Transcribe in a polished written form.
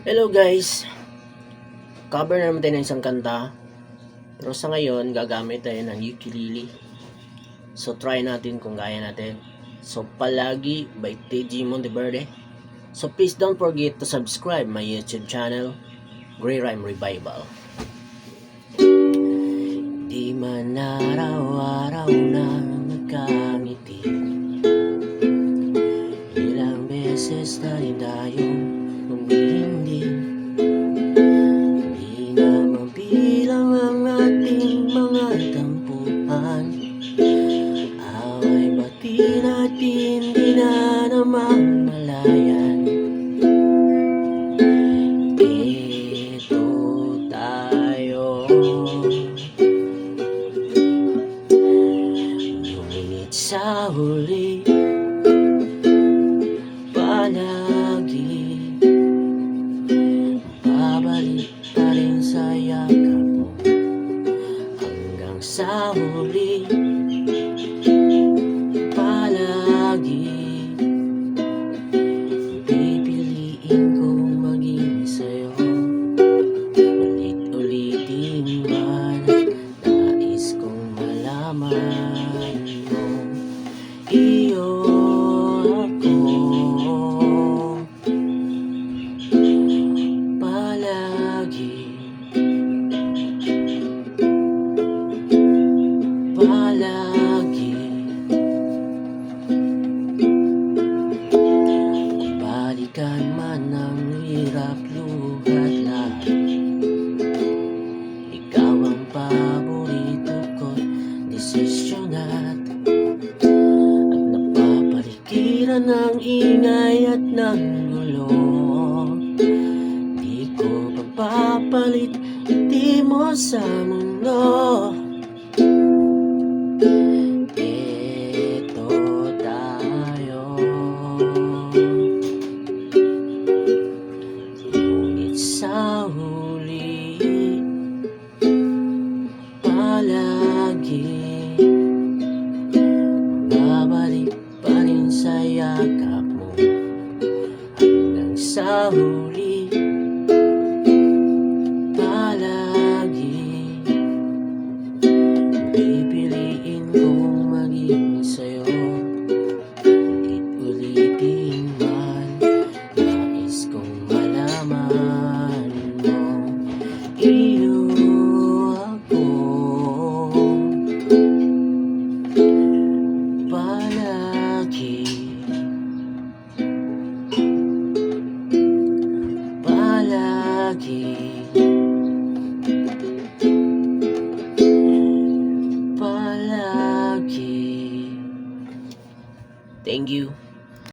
Hello guys, cover na naman tayo ng isang kanta. Pero sa ngayon, gagamit tayo ng ukulele. So try natin kung kaya natin. So Palagi by TG Monteverde. So please don't forget to subscribe my YouTube channel, Grey Rhyme Revival. Di man araw-araw na nagkamiti, ilang beses na rin tayong humihindi. Di na mabilang ang ating mga tampuhan. Away bati natin, di na namamalayan. Ito tayo, ngunit sa huli palagi babalik pa rin sa yakap mo. Hanggang sa huli palagi pipiliin kong maging sa'yo. Ulit-ulitin man, nais kong malaman mo, iyo ako palagi, palagi. Kung balikan man ang hirap, luhat lahat, ikaw ang paborito ko't desisyon at napapaligiran ng ingay at ng gulo. Di ko papapalit iti mo sa mundo. Ito tayo, ngunit sa huli palagi babalik pa rin sa yakap mo. Hanggang sa huli palagi pipiliin kong maging sa'yo. Ulit-ulitin man, nais kong malaman mo, iyo ako palagi, palagi, palagi. Thank you.